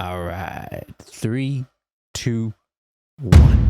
All right. 3, 2, 1.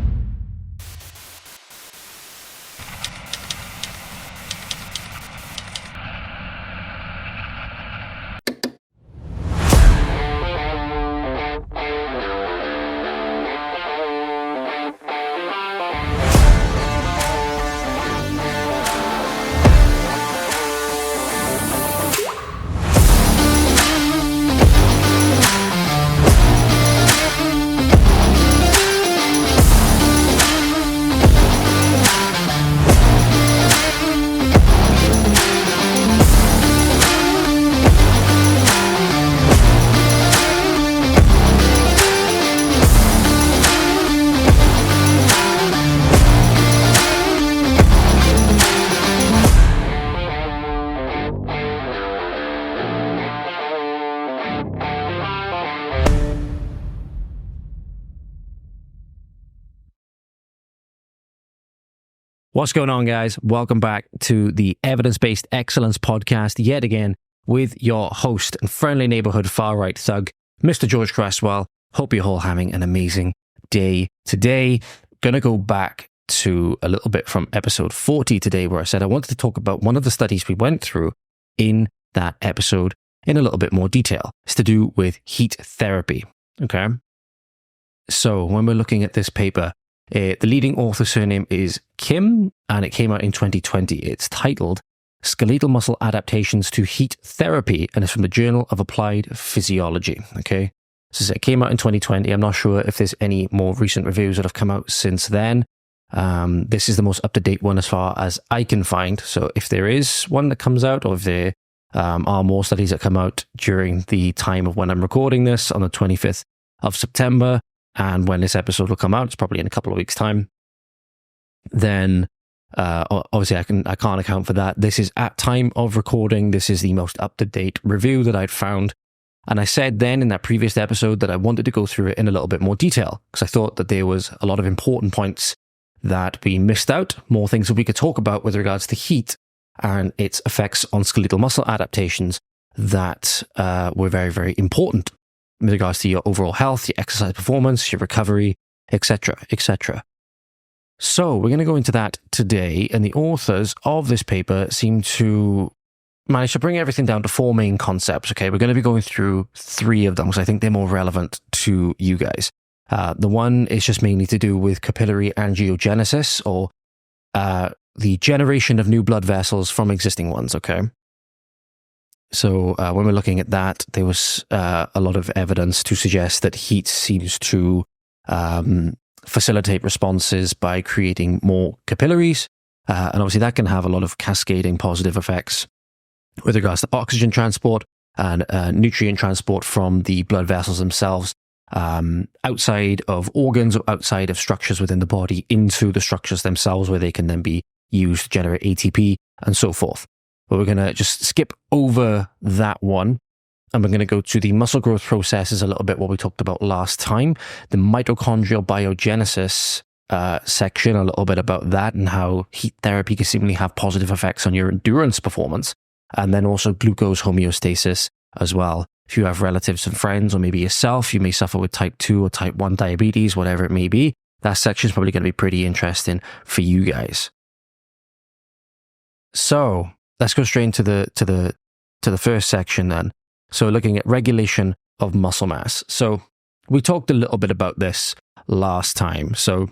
What's going on, guys? Welcome back to the Evidence-Based Excellence podcast yet again with your host and friendly neighborhood far-right thug, Mr. George Cresswell. Hope you're all having an amazing day today. Going to go back to a little bit from episode 40 today, where I said I wanted to talk about one of the studies we went through in that episode in a little bit more detail. It's to do with heat therapy, okay? So when we're looking at this paper, the leading author's surname is Kim, and it came out in 2020. It's titled Skeletal Muscle Adaptations to Heat Therapy, and it's from the Journal of Applied Physiology. Okay, so it came out in 2020. I'm not sure if there's any more recent reviews that have come out since then. This is the most up-to-date one as far as I can find. So if there is one that comes out, or if there are more studies that come out during the time of when I'm recording this on the 25th of September, and when this episode will come out, it's probably in a couple of weeks' time, then obviously I can't account for that. This is at time of recording. This is the most up-to-date review that I'd found. And I said then in that previous episode that I wanted to go through it in a little bit more detail, because I thought that there was a lot of important points that we missed out, more things that we could talk about with regards to heat and its effects on skeletal muscle adaptations that were very, very important with regards to your overall health, your exercise performance, your recovery, etc., etc. So we're going to go into that today, and the authors of this paper seem to manage to bring everything down to 4 main concepts. Okay, we're going to be going through 3 of them because I think they're more relevant to you guys. The one is just mainly to do with capillary angiogenesis, or the generation of new blood vessels from existing ones. Okay. So when we're looking at that, there was a lot of evidence to suggest that heat seems to facilitate responses by creating more capillaries. And obviously that can have a lot of cascading positive effects with regards to oxygen transport and nutrient transport from the blood vessels themselves outside of organs or outside of structures within the body into the structures themselves, where they can then be used to generate ATP and so forth. But we're going to just skip over that one, and we're going to go to the muscle growth processes a little bit, what we talked about last time, the mitochondrial biogenesis section, a little bit about that and how heat therapy can seemingly have positive effects on your endurance performance, and then also glucose homeostasis as well. If you have relatives and friends, or maybe yourself, you may suffer with type 2 or type 1 diabetes, whatever it may be, that section is probably going to be pretty interesting for you guys. So let's go straight into the first section then. So looking at regulation of muscle mass. So we talked a little bit about this last time. So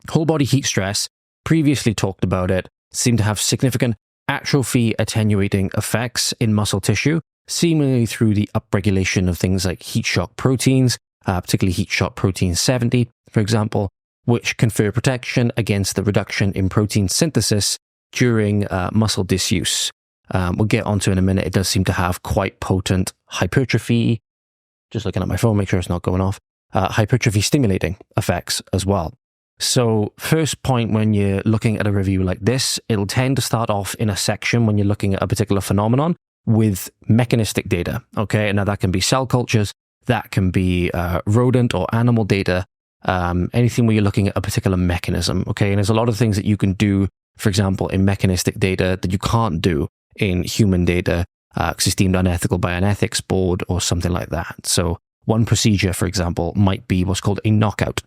whole body heat stress, previously talked about it, seemed to have significant atrophy attenuating effects in muscle tissue, seemingly through the upregulation of things like heat shock proteins, particularly heat shock protein 70, for example, which confer protection against the reduction in protein synthesis during muscle disuse. We'll get onto in a minute. It does seem to have quite potent hypertrophy, just looking at my phone, make sure it's not going off, hypertrophy stimulating effects as well. So first point, when you're looking at a review like this, it'll tend to start off in a section when you're looking at a particular phenomenon with mechanistic data. Okay, now that can be cell cultures, that can be rodent or animal data, anything where you're looking at a particular mechanism. Okay, and there's a lot of things that you can do, for example, in mechanistic data that you can't do in human data because it's deemed unethical by an ethics board or something like that. So one procedure, for example, might be what's called a knockout.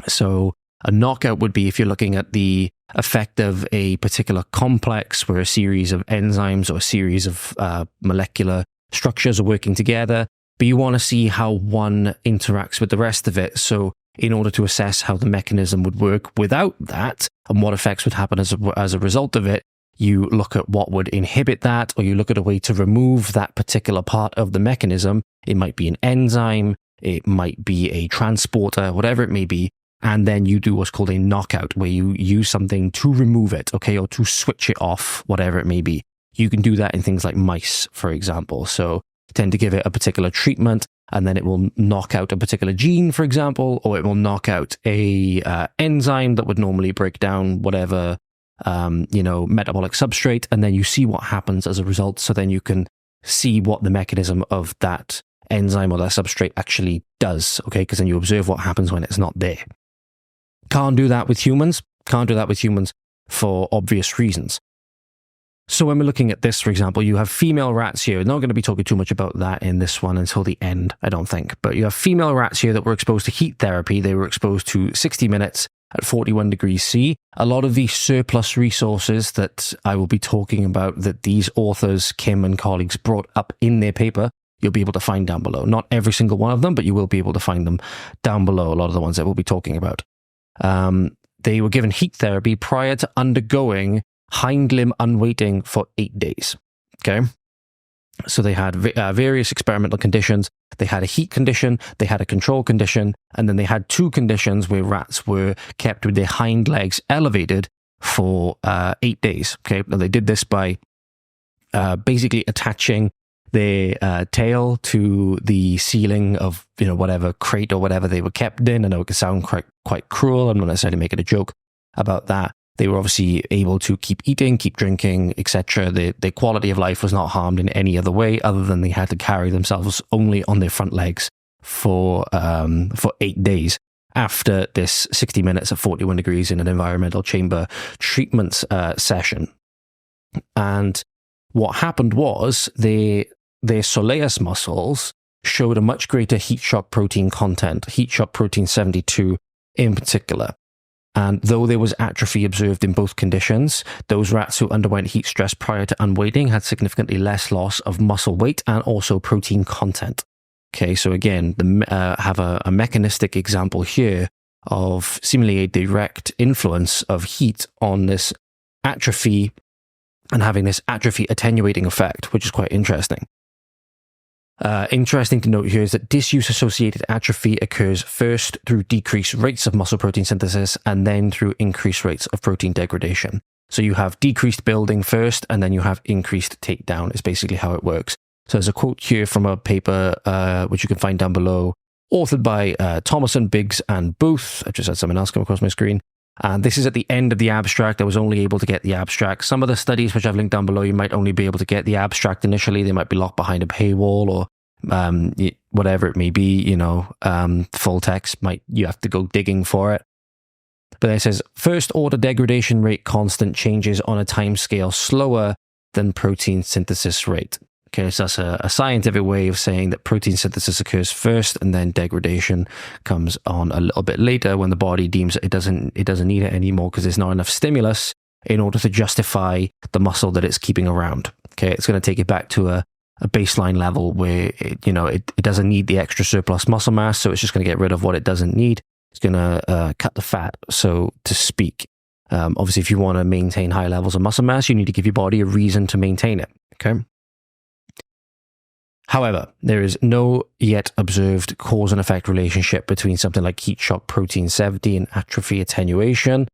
So a knockout would be if you're looking at the effect of a particular complex where a series of enzymes or a series of molecular structures are working together, but you want to see how one interacts with the rest of it. So in order to assess how the mechanism would work without that and what effects would happen as a result of it, you look at what would inhibit that, or you look at a way to remove that particular part of the mechanism. It might be an enzyme, it might be a transporter, whatever it may be. And then you do what's called a knockout, where you use something to remove it, okay, or to switch it off, whatever it may be. You can do that in things like mice, for example. So tend to give it a particular treatment, and then it will knock out a particular gene, for example, or it will knock out a enzyme that would normally break down whatever metabolic substrate, and then you see what happens as a result. So then you can see what the mechanism of that enzyme or that substrate actually does, okay? Because then you observe what happens when it's not there. Can't do that with humans. Can't do that with humans for obvious reasons. So when we're looking at this, for example, you have female rats here. Not going to be talking too much about that in this one until the end, I don't think. But you have female rats here that were exposed to heat therapy. They were exposed to 60 minutes at 41 degrees C. A lot of the surplus resources that I will be talking about that these authors, Kim and colleagues, brought up in their paper, you'll be able to find down below. Not every single one of them, but you will be able to find them down below, a lot of the ones that we'll be talking about. They were given heat therapy prior to undergoing hind limb unweighting for 8 days. Okay. So they had various experimental conditions. They had a heat condition, they had a control condition, and then they had two conditions where rats were kept with their hind legs elevated for 8 days. Okay. Now they did this by basically attaching their tail to the ceiling of, whatever crate or whatever they were kept in. I know it can sound quite cruel. I'm not necessarily making a joke about that. They were obviously able to keep eating, keep drinking, etc. Their quality of life was not harmed in any other way other than they had to carry themselves only on their front legs for 8 days after this 60 minutes at 41 degrees in an environmental chamber treatment session. And what happened was their soleus muscles showed a much greater heat shock protein content, heat shock protein 72 in particular. And though there was atrophy observed in both conditions, those rats who underwent heat stress prior to unweighting had significantly less loss of muscle weight and also protein content. Okay, so again, have a mechanistic example here of seemingly a direct influence of heat on this atrophy and having this atrophy attenuating effect, which is quite interesting. Interesting to note here is that disuse-associated atrophy occurs first through decreased rates of muscle protein synthesis and then through increased rates of protein degradation. So you have decreased building first and then you have increased takedown is basically how it works. So there's a quote here from a paper which you can find down below, authored by Thomason, Biggs and Booth. I've just had something else come across my screen. And this is at the end of the abstract. I was only able to get the abstract. Some of the studies which I've linked down below, you might only be able to get the abstract initially. They might be locked behind a paywall or whatever it may be, full text, you have to go digging for it. But it says, first order degradation rate constant changes on a time scale slower than protein synthesis rate. Okay, so that's a scientific way of saying that protein synthesis occurs first and then degradation comes on a little bit later when the body deems it doesn't need it anymore because there's not enough stimulus in order to justify the muscle that it's keeping around. Okay, it's going to take it back to a baseline level where it doesn't need the extra surplus muscle mass, so it's just going to get rid of what it doesn't need. It's going to cut the fat, so to speak. Obviously, if you want to maintain high levels of muscle mass, you need to give your body a reason to maintain it. Okay. However, there is no yet observed cause and effect relationship between something like heat shock protein 70 and atrophy attenuation.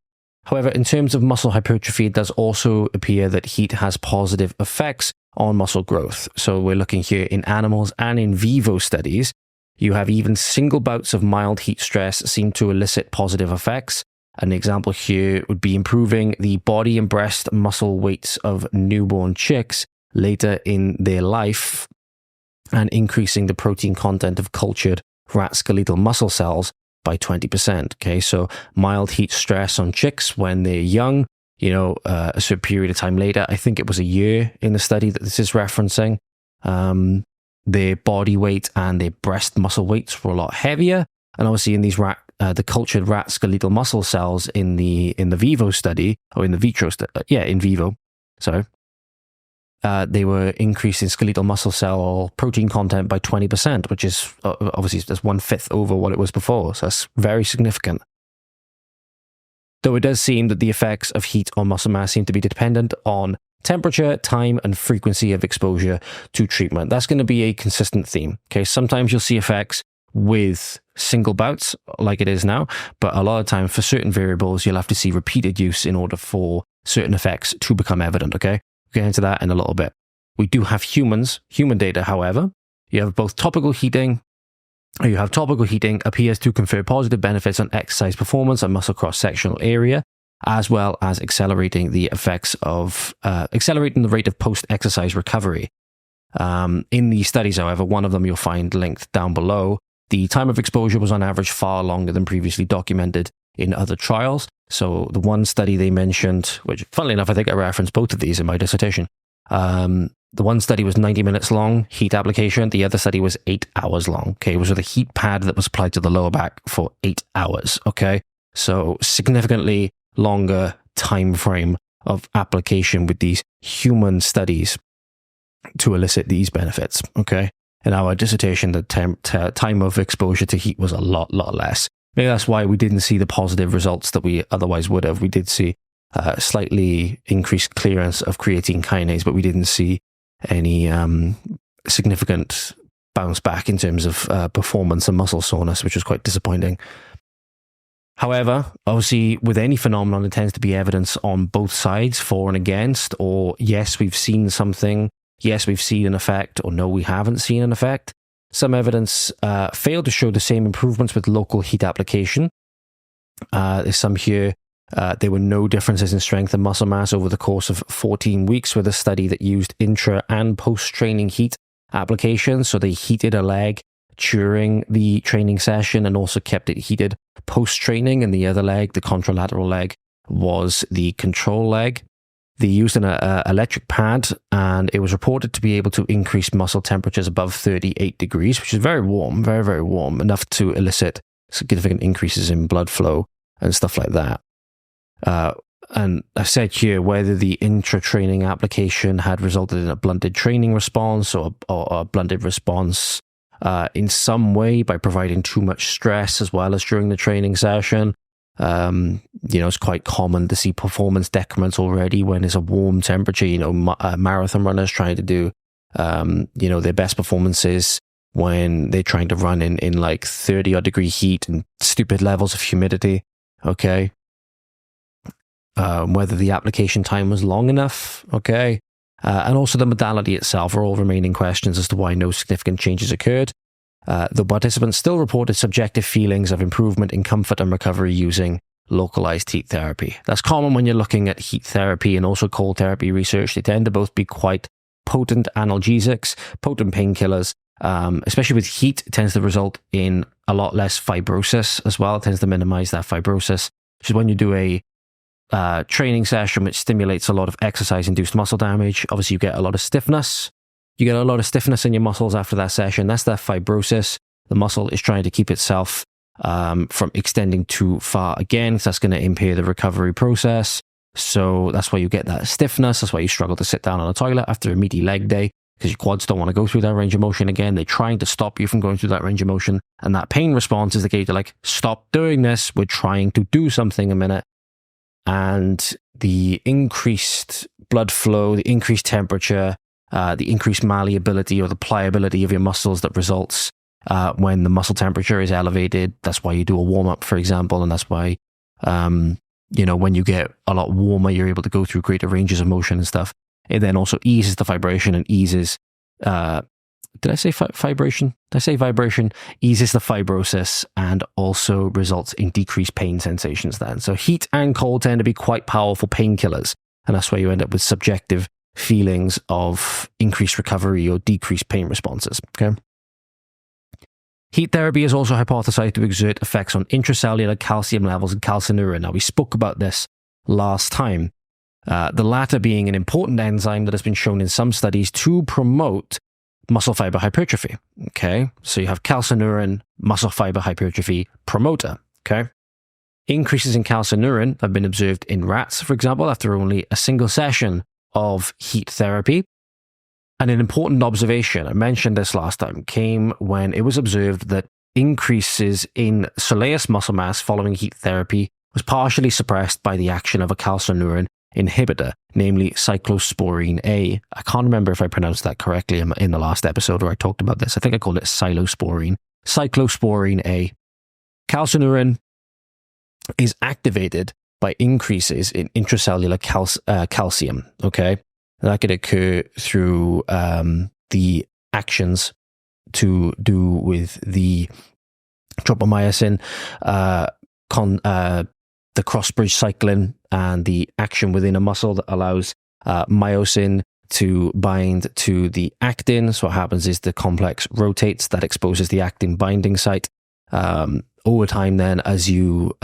However, in terms of muscle hypertrophy, it does also appear that heat has positive effects on muscle growth. So we're looking here in animals and in vivo studies. You have even single bouts of mild heat stress seem to elicit positive effects. An example here would be improving the body and breast muscle weights of newborn chicks later in their life and increasing the protein content of cultured rat skeletal muscle cells by 20%. Okay, so mild heat stress on chicks when they're young, a certain period of time later, I think it was a year in the study that this is referencing, their body weight and their breast muscle weights were a lot heavier. And obviously in these the cultured rat skeletal muscle cells in the vivo study, or in the vitro in vivo, sorry, they were increasing skeletal muscle cell protein content by 20%, which is obviously just 1/5 over what it was before. So that's very significant. Though it does seem that the effects of heat on muscle mass seem to be dependent on temperature, time, and frequency of exposure to treatment. That's going to be a consistent theme. Okay, sometimes you'll see effects with single bouts like it is now, but a lot of time for certain variables, you'll have to see repeated use in order for certain effects to become evident. Okay, we'll get into that in a little bit. We do have human data, however. You have both topical heating appears to confer positive benefits on exercise performance and muscle cross-sectional area, as well as accelerating the rate of post-exercise recovery. In these studies, however, one of them you'll find linked down below. The time of exposure was on average far longer than previously documented in other trials. So the one study they mentioned, which funnily enough, I think I referenced both of these in my dissertation. The one study was 90 minutes long, heat application. The other study was 8 hours long. Okay, it was with a heat pad that was applied to the lower back for 8 hours. Okay, so significantly longer time frame of application with these human studies to elicit these benefits. Okay, in our dissertation, the time of exposure to heat was a lot less. Maybe that's why we didn't see the positive results that we otherwise would have. We did see slightly increased clearance of creatine kinase, but we didn't see any significant bounce back in terms of performance and muscle soreness, which was quite disappointing. However, obviously, with any phenomenon, there tends to be evidence on both sides, for and against, or yes, we've seen something, yes, we've seen an effect, or no, we haven't seen an effect. Some evidence failed to show the same improvements with local heat application. There's some here. There were no differences in strength and muscle mass over the course of 14 weeks with a study that used intra and post-training heat applications. So they heated a leg during the training session and also kept it heated post-training. And the other leg, the contralateral leg, was the control leg. They used an electric pad, and it was reported to be able to increase muscle temperatures above 38 degrees, which is very warm, very, very warm, enough to elicit significant increases in blood flow and stuff like that. And I said here whether the intra-training application had resulted in a blunted training response or a blunted response in some way by providing too much stress as well as during the training session. It's quite common to see performance decrements already when it's a warm temperature. Marathon runners trying to do, their best performances when they're trying to run in like 30 odd degree heat and stupid levels of humidity. Okay. Whether the application time was long enough, okay, and also the modality itself are all remaining questions as to why no significant changes occurred. The participants still reported subjective feelings of improvement in comfort and recovery using localized heat therapy. That's common when you're looking at heat therapy and also cold therapy research. They tend to both be quite potent analgesics, potent painkillers. Especially with heat, it tends to result in a lot less fibrosis as well. It tends to minimize that fibrosis, which is when you do a training session which stimulates a lot of exercise-induced muscle damage. Obviously, you get a lot of stiffness. You get a lot of stiffness in your muscles after that session. That's that fibrosis. The muscle is trying to keep itself from extending too far again, because that's going to impair the recovery process. So that's why you get that stiffness. That's why you struggle to sit down on the toilet after a meaty leg day, because your quads don't want to go through that range of motion again. They're trying to stop you from going through that range of motion. And that pain response is the case to like, stop doing this. We're trying to do something a minute. And the increased blood flow, the increased temperature, the increased malleability or the pliability of your muscles that results when the muscle temperature is elevated. That's why you do a warm-up, for example, and that's why, when you get a lot warmer, you're able to go through greater ranges of motion and stuff. It then also eases the vibration and eases... did I say vibration? Did I say vibration? Eases the fibrosis and also results in decreased pain sensations then. So heat and cold tend to be quite powerful painkillers. And that's why you end up with subjective feelings of increased recovery or decreased pain responses. Okay. Heat therapy is also hypothesized to exert effects on intracellular calcium levels and calcineurin. Now, we spoke about this last time. The latter being an important enzyme that has been shown in some studies to promote muscle fiber hypertrophy. Okay, so you have calcineurin, muscle fiber hypertrophy promoter. Okay, increases in calcineurin have been observed in rats, for example, after only a single session of heat therapy. And an important observation, I mentioned this last time, came when it was observed that increases in soleus muscle mass following heat therapy was partially suppressed by the action of a calcineurin inhibitor, namely cyclosporine A. I can't remember if I pronounced that correctly in the last episode where I talked about this. I think I called it cyclosporine. Cyclosporine A. Calcineurin is activated by increases in intracellular calcium. Okay, that could occur through the actions to do with the tropomyosin, the cross-bridge cycling, and the action within a muscle that allows myosin to bind to the actin. So what happens is the complex rotates, that exposes the actin binding site. Over time then, as you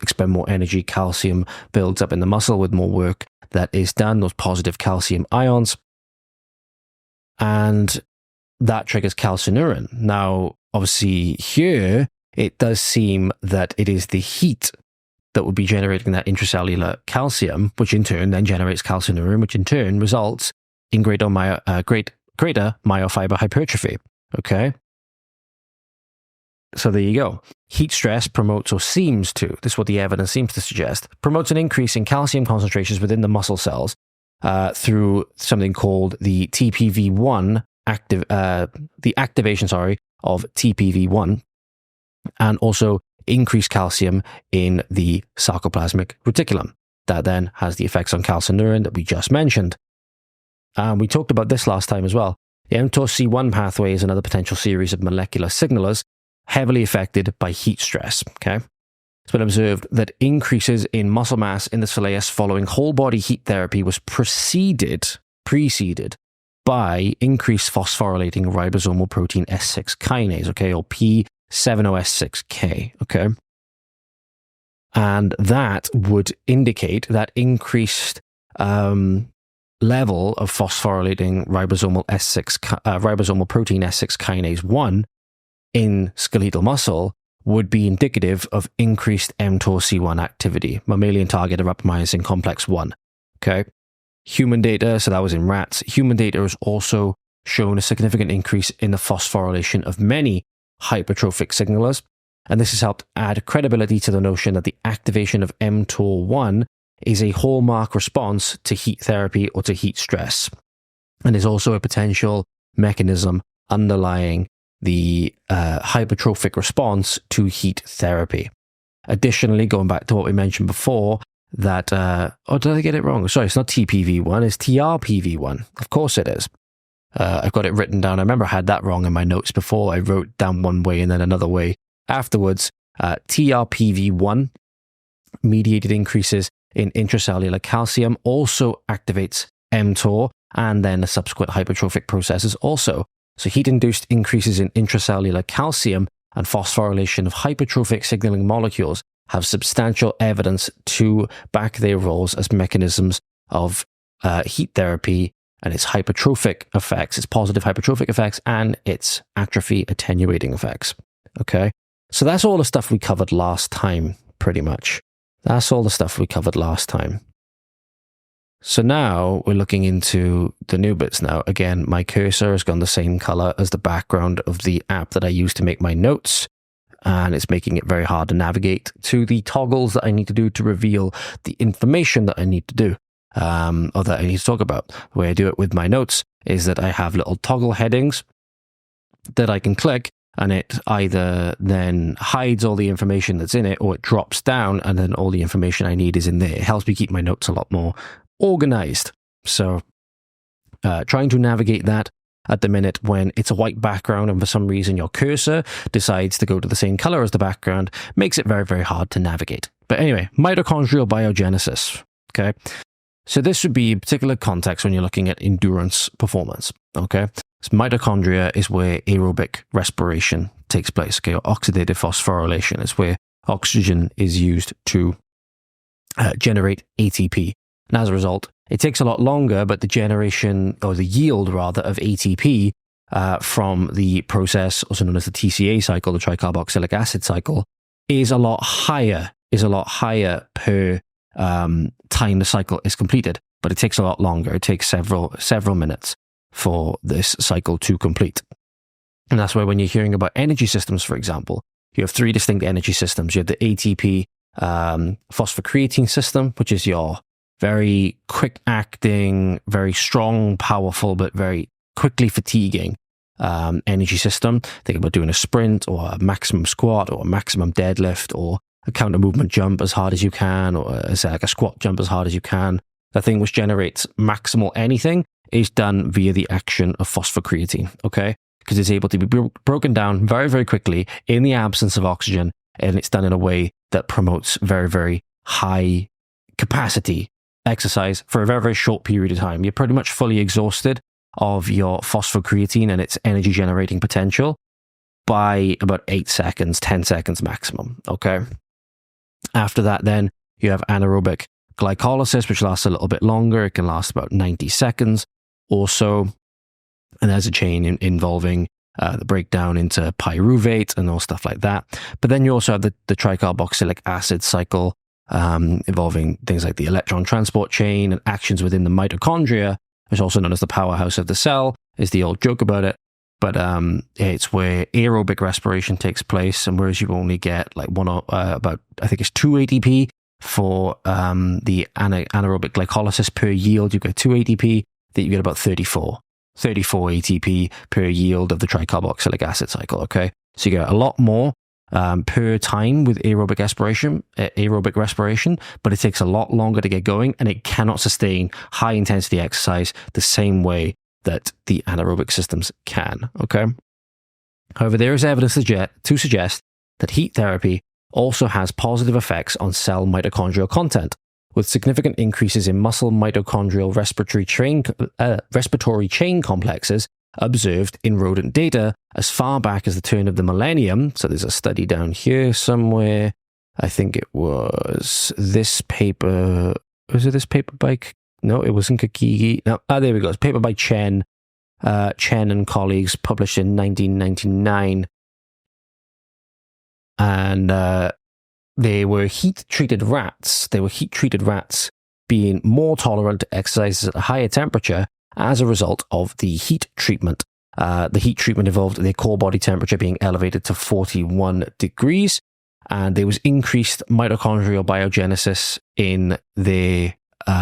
expend more energy, calcium builds up in the muscle with more work that is done, those positive calcium ions, and that triggers calcineurin. Now, obviously here, it does seem that it is the heat that would be generating that intracellular calcium, which in turn then generates calcineurin, which in turn results in greater myofiber hypertrophy. Okay? So there you go. Heat stress promotes, or seems to, this is what the evidence seems to suggest, promotes an increase in calcium concentrations within the muscle cells through something called the TPV1, the activation, of TPV1, and also increased calcium in the sarcoplasmic reticulum. That then has the effects on calcineurin that we just mentioned. We talked about this last time as well. The mTORC1 pathway is another potential series of molecular signalers heavily affected by heat stress. Okay, it's been observed that increases in muscle mass in the soleus following whole body heat therapy was preceded by increased phosphorylating ribosomal protein S6 kinase, okay, or P70S6K, okay? And that would indicate that increased level of phosphorylating ribosomal protein S6 kinase 1 in skeletal muscle would be indicative of increased mTORC1 activity, mammalian target of rapamycin complex 1, okay? Human data, so that was in rats. Human data has also shown a significant increase in the phosphorylation of many hypertrophic signalers, and this has helped add credibility to the notion that the activation of mTOR1 is a hallmark response to heat therapy or to heat stress, and is also a potential mechanism underlying the hypertrophic response to heat therapy. Additionally, going back to what we mentioned before, that, did I get it wrong? Sorry, it's not TPV1, it's TRPV1. Of course it is. I've got it written down. I remember I had that wrong in my notes before. I wrote down one way and then another way afterwards. TRPV1, mediated increases in intracellular calcium, also activates mTOR and then the subsequent hypertrophic processes also. So heat-induced increases in intracellular calcium and phosphorylation of hypertrophic signaling molecules have substantial evidence to back their roles as mechanisms of heat therapy and its hypertrophic effects, its positive hypertrophic effects, and its atrophy attenuating effects. Okay, so that's all the stuff we covered last time, pretty much. That's all the stuff we covered last time. So now we're looking into the new bits now. Again, my cursor has gone the same color as the background of the app that I use to make my notes, and it's making it very hard to navigate to the toggles that I need to do to reveal the information that I need to do, or that I need to talk about. The way I do it with my notes is that I have little toggle headings that I can click, and it either then hides all the information that's in it, or it drops down and then all the information I need is in there. It helps me keep my notes a lot more organized. So trying to navigate that at the minute when it's a white background and for some reason your cursor decides to go to the same color as the background makes it very, very hard to navigate. But anyway, mitochondrial biogenesis. Okay, so this would be a particular context when you're looking at endurance performance. Okay, so mitochondria is where aerobic respiration takes place. Okay, or oxidative phosphorylation is where oxygen is used to generate ATP. And as a result, it takes a lot longer, but the generation, or the yield rather, of ATP from the process, also known as the TCA cycle, the tricarboxylic acid cycle, is a lot higher per time the cycle is completed, but it takes a lot longer. It takes several minutes for this cycle to complete. And that's why when you're hearing about energy systems, for example, you have three distinct energy systems. You have the ATP phosphocreatine system, which is your very quick acting, very strong, powerful, but very quickly fatiguing energy system. Think about doing a sprint or a maximum squat or a maximum deadlift or a counter movement jump as hard as you can, or say like a squat jump as hard as you can. The thing which generates maximal anything is done via the action of phosphocreatine, okay? Because it's able to be broken down very, very quickly in the absence of oxygen, and it's done in a way that promotes very, very high capacity exercise for a very, very short period of time. You're pretty much fully exhausted of your phosphocreatine and its energy generating potential by about 8 seconds, 10 seconds maximum, okay? After that, then you have anaerobic glycolysis, which lasts a little bit longer. It can last about 90 seconds or so. And there's a chain involving the breakdown into pyruvate and all stuff like that. But then you also have the tricarboxylic acid cycle involving things like the electron transport chain and actions within the mitochondria, which is also known as the powerhouse of the cell, is the old joke about it. But it's where aerobic respiration takes place, and whereas you only get like about, I think it's 2 ATP for the anaerobic glycolysis per yield, you get 2 ATP, that you get about 34 ATP per yield of the tricarboxylic acid cycle, okay? So you get a lot more per time with aerobic respiration, but it takes a lot longer to get going, and it cannot sustain high intensity exercise the same way that the anaerobic systems can, okay? However, there is evidence to suggest that heat therapy also has positive effects on cell mitochondrial content, with significant increases in muscle mitochondrial respiratory chain complexes observed in rodent data as far back as the turn of the millennium. So there's a study down here somewhere. I think it was this paper. Was it this paper by... No, it wasn't Kakigi. No, there we go. It's a paper by Chen and colleagues, published in 1999. And they were heat-treated rats. They were heat-treated rats being more tolerant to exercises at a higher temperature as a result of the heat treatment. The heat treatment involved their core body temperature being elevated to 41 degrees, and there was increased mitochondrial biogenesis in their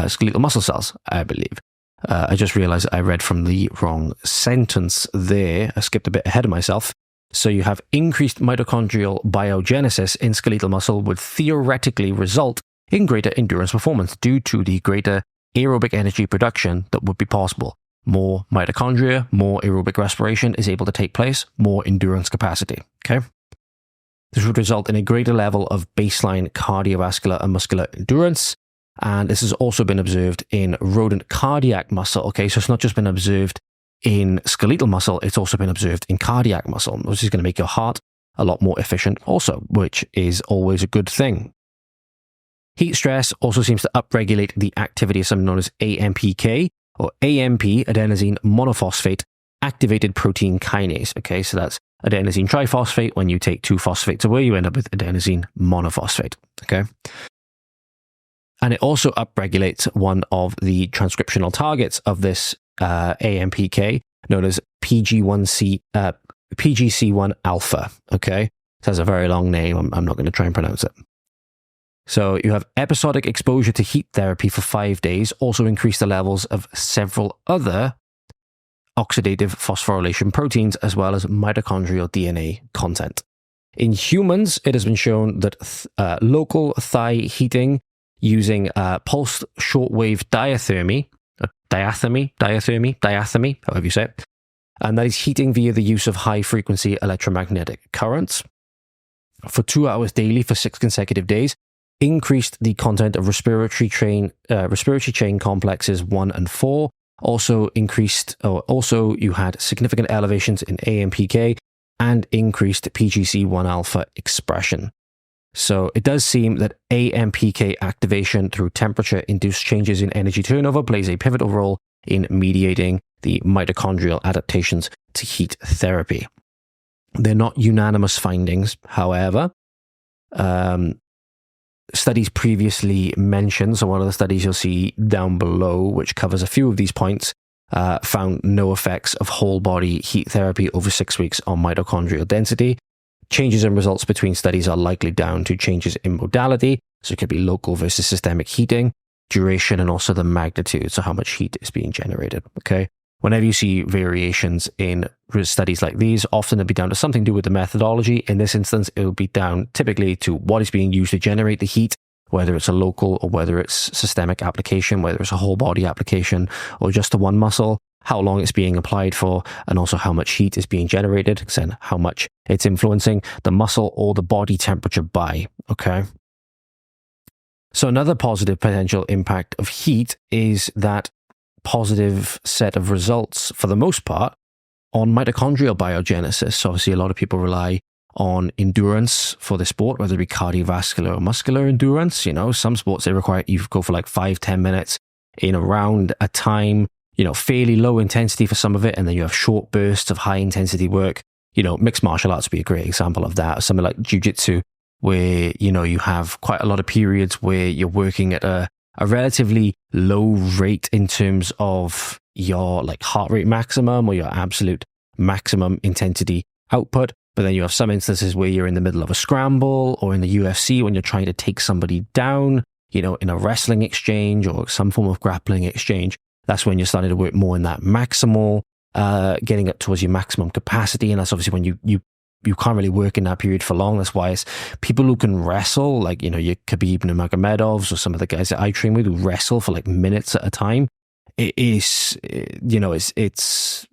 skeletal muscle cells, I believe. I just realized I read from the wrong sentence there. I skipped a bit ahead of myself. So you have increased mitochondrial biogenesis in skeletal muscle would theoretically result in greater endurance performance due to the greater aerobic energy production that would be possible. More mitochondria, more aerobic respiration is able to take place, more endurance capacity. Okay? This would result in a greater level of baseline cardiovascular and muscular endurance. And this has also been observed in rodent cardiac muscle. Okay, so it's not just been observed in skeletal muscle, it's also been observed in cardiac muscle, which is going to make your heart a lot more efficient also, which is always a good thing. Heat stress also seems to upregulate the activity of something known as AMPK, or AMP, adenosine monophosphate activated protein kinase. Okay, so that's adenosine triphosphate. When you take 2 phosphates away, you end up with adenosine monophosphate. Okay. And it also upregulates one of the transcriptional targets of this AMPK, known as PGC1 alpha. Okay, it has a very long name. I'm not going to try and pronounce it. So you have episodic exposure to heat therapy for 5 days, also increase the levels of several other oxidative phosphorylation proteins, as well as mitochondrial DNA content. In humans, it has been shown that local thigh heating using pulsed shortwave diathermy, however you say it, and that is heating via the use of high-frequency electromagnetic currents for 2 hours daily for 6 consecutive days, increased the content of respiratory chain complexes 1 and 4. Also you had significant elevations in AMPK and increased PGC1 alpha expression. So it does seem that AMPK activation through temperature-induced changes in energy turnover plays a pivotal role in mediating the mitochondrial adaptations to heat therapy. They're not unanimous findings, however. Studies previously mentioned, so one of the studies you'll see down below, which covers a few of these points, found no effects of whole body heat therapy over 6 weeks on mitochondrial density. Changes in results between studies are likely down to changes in modality, so it could be local versus systemic heating, duration, and also the magnitude, so how much heat is being generated. Okay, whenever you see variations in studies like these, often it'll be down to something to do with the methodology. In this instance, it will be down typically to what is being used to generate the heat, whether it's a local or whether it's systemic application, whether it's a whole body application or just to one muscle, how long it's being applied for, and also how much heat is being generated, and how much it's influencing the muscle or the body temperature by. Okay. So another positive potential impact of heat is that positive set of results, for the most part, on mitochondrial biogenesis. So obviously, a lot of people rely on endurance for the sport, whether it be cardiovascular or muscular endurance. You know, some sports, they require you go for like 5-10 minutes in around a time, you know, fairly low intensity for some of it. And then you have short bursts of high intensity work. You know, mixed martial arts would be a great example of that. Something like jiu-jitsu, where, you know, you have quite a lot of periods where you're working at a relatively low rate in terms of your like heart rate maximum or your absolute maximum intensity output. But then you have some instances where you're in the middle of a scramble, or in the UFC when you're trying to take somebody down, you know, in a wrestling exchange or some form of grappling exchange. That's when you're starting to work more in that maximal, getting up towards your maximum capacity. And that's obviously when you can't really work in that period for long. That's why it's people who can wrestle, like, you know, your Khabib Nurmagomedovs or some of the guys that I train with who wrestle for like minutes at a time. It is, you know, it's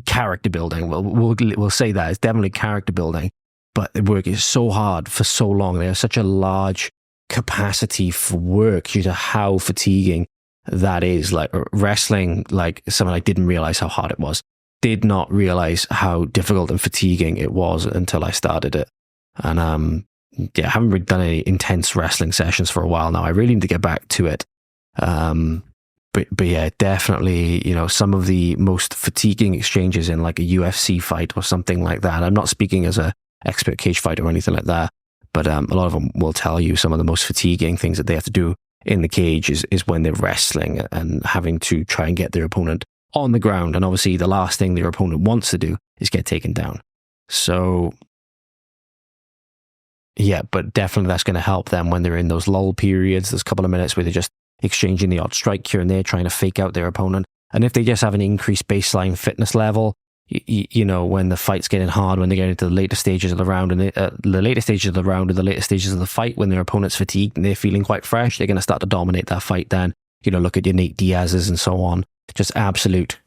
character building. We'll say that it's definitely character building, but the work is so hard for so long. They have such a large capacity for work due to how fatiguing that is. Like wrestling, like something I didn't realize how hard it was. Did not realize how difficult and fatiguing it was until I started it. And yeah, I haven't really done any intense wrestling sessions for a while now. I really need to get back to it. But yeah, definitely, you know, some of the most fatiguing exchanges in like a UFC fight or something like that. I'm not speaking as a expert cage fighter or anything like that, but a lot of them will tell you some of the most fatiguing things that they have to do in the cage is when they're wrestling and having to try and get their opponent on the ground. And obviously the last thing their opponent wants to do is get taken down. So yeah, but definitely that's going to help them when they're in those lull periods, those couple of minutes where they're just exchanging the odd strike here and there, trying to fake out their opponent. And if they just have an increased baseline fitness level, you know, when the fight's getting hard, when they get into the later stages of the round and the later stages of the round or the later stages of the fight, when their opponent's fatigued and they're feeling quite fresh, they're going to start to dominate that fight then. You know, look at your Nate Diaz's and so on. Just absolute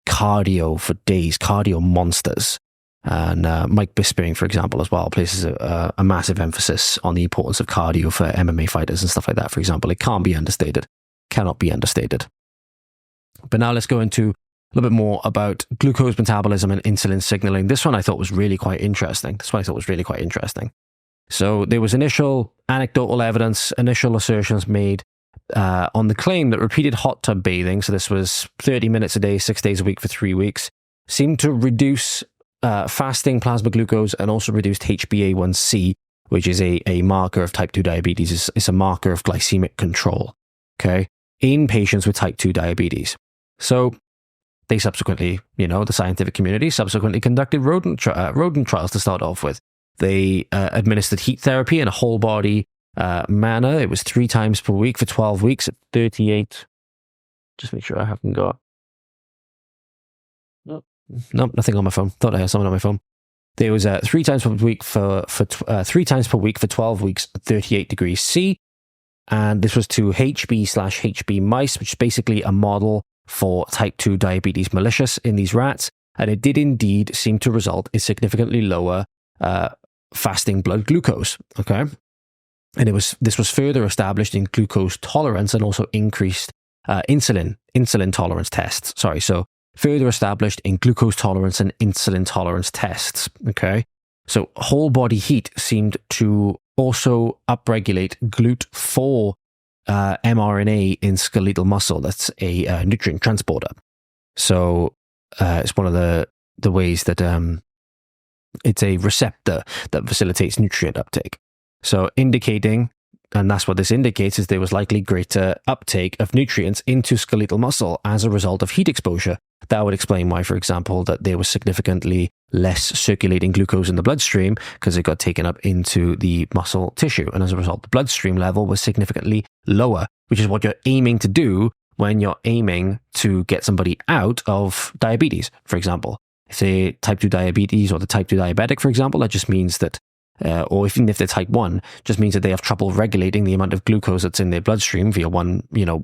cardio for days, cardio monsters. And Mike Bisping, for example, as well, places a massive emphasis on the importance of cardio for MMA fighters and stuff like that, for example. It can't be understated. Cannot be understated. But now let's go into a little bit more about glucose metabolism and insulin signaling. This one I thought was really quite interesting. So there was initial anecdotal evidence, initial assertions made on the claim that repeated hot tub bathing, so this was 30 minutes a day, 6 days a week for 3 weeks, seemed to reduce fasting plasma glucose and also reduced HbA1c, which is a marker of type 2 diabetes. It's a marker of glycemic control, okay, in patients with type 2 diabetes. So they subsequently, you know, the scientific community subsequently conducted rodent trials to start off with. They administered heat therapy in a whole body manner. It was 3 times per week for 12 weeks at 38. Just make sure I haven't got... Nope, nothing on my phone. Thought I had something on my phone. There was 3 times per week for 3 times per week for 12 weeks at 38 degrees C. And this was to HB/HB mice, which is basically a model for type 2 diabetes mellitus in these rats. And it did indeed seem to result in significantly lower fasting blood glucose. Okay. And this was further established in glucose tolerance and also increased insulin tolerance tests. So further established in glucose tolerance and insulin tolerance tests. Okay. So whole body heat seemed to also upregulate GLUT4 mRNA in skeletal muscle. That's a nutrient transporter. So it's one of the ways that it's a receptor that facilitates nutrient uptake. So indicating, and that's what this indicates, is there was likely greater uptake of nutrients into skeletal muscle as a result of heat exposure. That would explain why, for example, that there was significantly less circulating glucose in the bloodstream because it got taken up into the muscle tissue. And as a result, the bloodstream level was significantly lower, which is what you're aiming to do when you're aiming to get somebody out of diabetes, for example. If they're type 2 diabetes or the type 2 diabetic, for example, that just means that or even if they're type 1, just means that they have trouble regulating the amount of glucose that's in their bloodstream via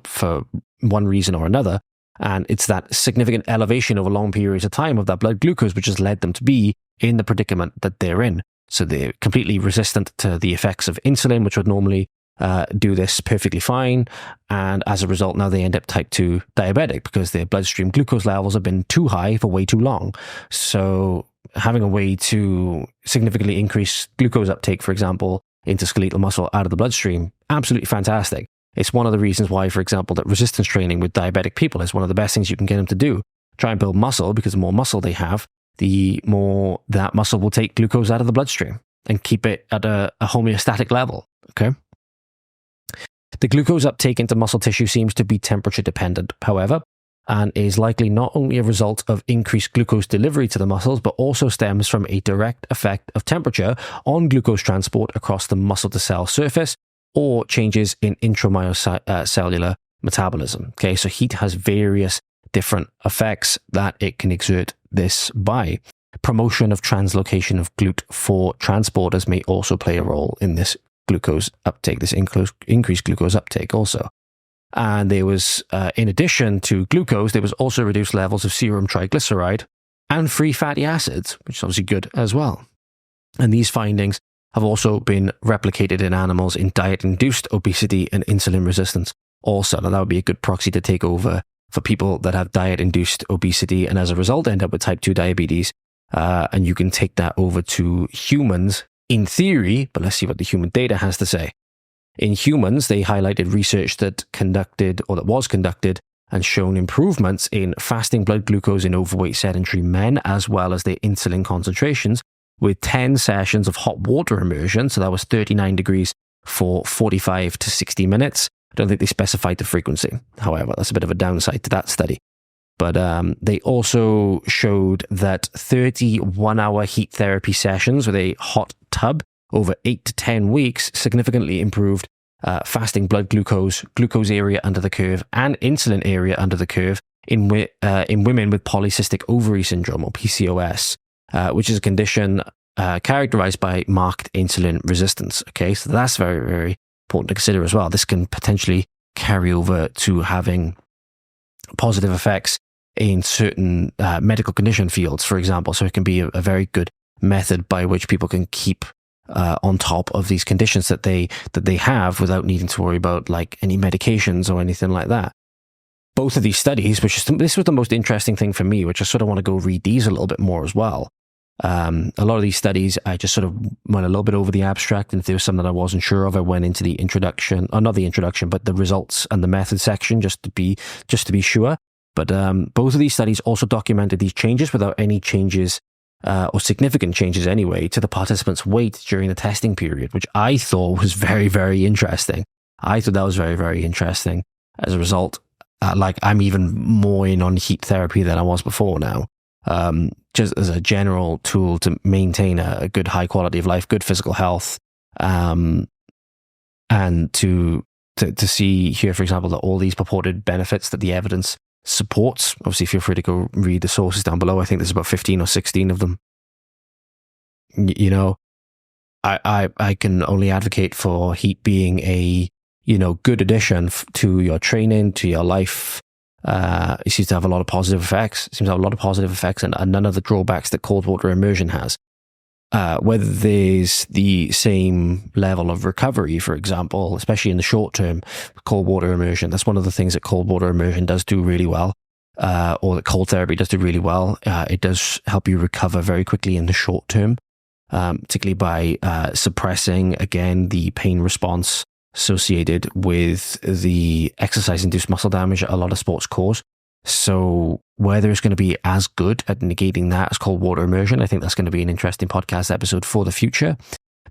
for one reason or another. And it's that significant elevation over long periods of time of that blood glucose which has led them to be in the predicament that they're in. So they're completely resistant to the effects of insulin, which would normally do this perfectly fine. And as a result, now they end up type 2 diabetic because their bloodstream glucose levels have been too high for way too long. So having a way to significantly increase glucose uptake, for example, into skeletal muscle out of the bloodstream, absolutely fantastic. It's one of the reasons why, for example, that resistance training with diabetic people is one of the best things you can get them to do. Try and build muscle, because the more muscle they have, the more that muscle will take glucose out of the bloodstream and keep it at a homeostatic level. Okay. The glucose uptake into muscle tissue seems to be temperature dependent, however, and is likely not only a result of increased glucose delivery to the muscles, but also stems from a direct effect of temperature on glucose transport across the muscle-to-cell surface, or changes in intracellular metabolism. Okay, so heat has various different effects that it can exert this by. Promotion of translocation of GLUT4 transporters may also play a role in this glucose uptake, this increased glucose uptake also. And there was, in addition to glucose, there was also reduced levels of serum triglyceride and free fatty acids, which is obviously good as well. And these findings have also been replicated in animals in diet-induced obesity and insulin resistance also. Now, that would be a good proxy to take over for people that have diet-induced obesity and as a result end up with type 2 diabetes. And you can take that over to humans in theory, but let's see what the human data has to say. In humans, they highlighted research that was conducted and shown improvements in fasting blood glucose in overweight sedentary men, as well as their insulin concentrations, with 10 sessions of hot water immersion. So that was 39 degrees for 45 to 60 minutes. I don't think they specified the frequency. However, that's a bit of a downside to that study. But they also showed that 31-hour heat therapy sessions with a hot tub over 8 to 10 weeks significantly improved fasting blood glucose area under the curve, and insulin area under the curve in women with polycystic ovary syndrome, or PCOS, which is a condition characterized by marked insulin resistance. Okay, so that's very, very important to consider as well. This can potentially carry over to having positive effects in certain medical condition fields, for example. So it can be a very good method by which people can keep on top of these conditions that they have without needing to worry about like any medications or anything like that. Both of these studies, this was the most interesting thing for me, which I sort of want to go read these a little bit more as well. A lot of these studies, I just sort of went a little bit over the abstract, and if there was something I wasn't sure of, I went into the introduction, or not the introduction, but the results and the method section just to be sure. But both of these studies also documented these changes without any changes or significant changes anyway to the participants' weight during the testing period, which I thought was very, very interesting. I thought that was very, very interesting. As a result, I'm even more in on heat therapy than I was before now. Just as a general tool to maintain a good high quality of life, good physical health, and to see here, for example, that all these purported benefits that the evidence supports. Obviously, feel free to go read the sources down below. I think there's about 15 or 16 of them. You know, I can only advocate for heat being a good addition to your training, to your life. It seems to have a lot of positive effects. It seems to have a lot of positive effects and none of the drawbacks that cold water immersion has. Whether there's the same level of recovery, for example, especially in the short term, cold water immersion, that's one of the things that cold water immersion does do really well, or that cold therapy does do really well. It does help you recover very quickly in the short term, particularly by suppressing, again, the pain response associated with the exercise-induced muscle damage that a lot of sports cause. So whether it's going to be as good at negating that as cold water immersion, I think that's going to be an interesting podcast episode for the future.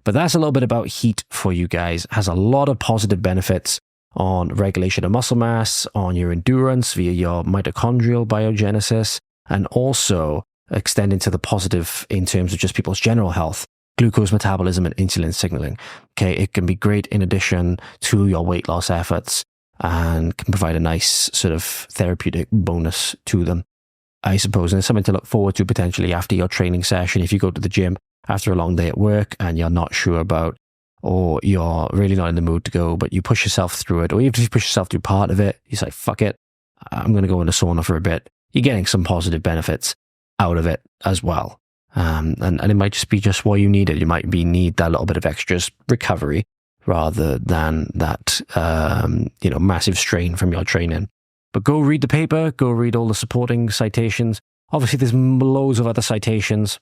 But that's a little bit about heat for you guys. It has a lot of positive benefits on regulation of muscle mass, on your endurance via your mitochondrial biogenesis, and also extending to the positive in terms of just people's general health, glucose metabolism and insulin signaling. Okay, it can be great in addition to your weight loss efforts and can provide a nice sort of therapeutic bonus to them, I suppose. And it's something to look forward to potentially after your training session. If you go to the gym after a long day at work and you're not sure about, or you're really not in the mood to go, but you push yourself through it, or even if you push yourself through part of it, you say, fuck it, I'm going to go in the sauna for a bit. You're getting some positive benefits out of it as well. And it might just be just what you needed. You might need that little bit of extra recovery rather than that, massive strain from your training. But go read the paper, go read all the supporting citations. Obviously, there's loads of other citations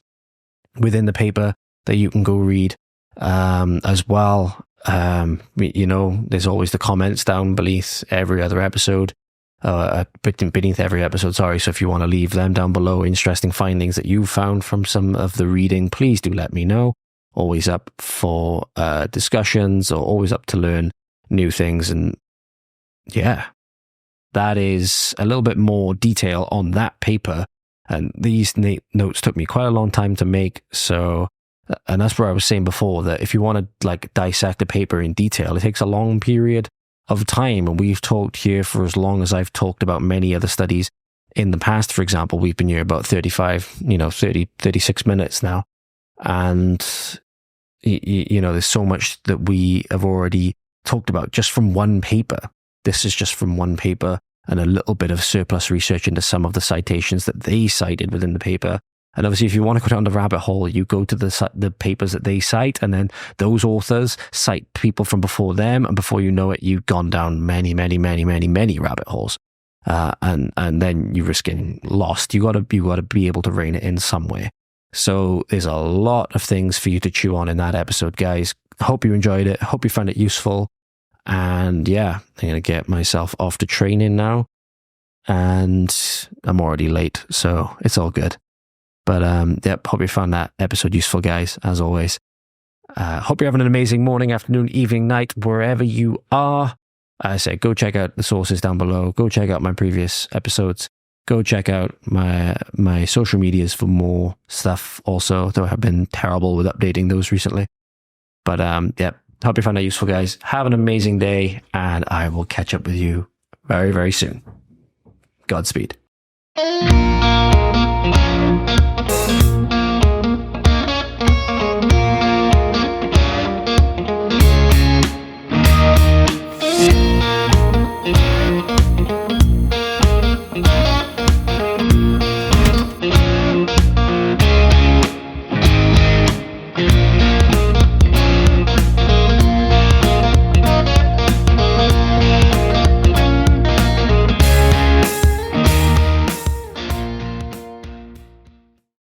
within the paper that you can go read as well. There's always the comments down beneath every other episode, beneath every episode, sorry. So if you want to leave them down below, interesting findings that you found from some of the reading, please do let me know. Always up for discussions, or always up to learn new things. And yeah, that is a little bit more detail on that paper. And these notes took me quite a long time to make. So, and that's where I was saying before that if you want to like dissect a paper in detail, it takes a long period of time. And we've talked here for as long as I've talked about many other studies in the past. For example, we've been here about 36 minutes now. And, there's so much that we have already talked about just from one paper. This is just from one paper and a little bit of surplus research into some of the citations that they cited within the paper. And obviously, if you want to go down the rabbit hole, you go to the papers that they cite, and then those authors cite people from before them, and before you know it, you've gone down many, many, many, many, many rabbit holes, and then you risk getting lost. You got to be able to rein it in some way. So there's a lot of things for you to chew on in that episode, guys. I hope you enjoyed it. I hope you found it useful. And yeah, I'm going to get myself off to training now. And I'm already late, so it's all good. But hope you found that episode useful, guys, as always. Hope you're having an amazing morning, afternoon, evening, night, wherever you are. As I said, go check out the sources down below. Go check out my previous episodes. Go check out my social medias for more stuff also, though I've been terrible with updating those recently. But hope you found that useful, guys. Have an amazing day, and I will catch up with you very, very soon. Godspeed.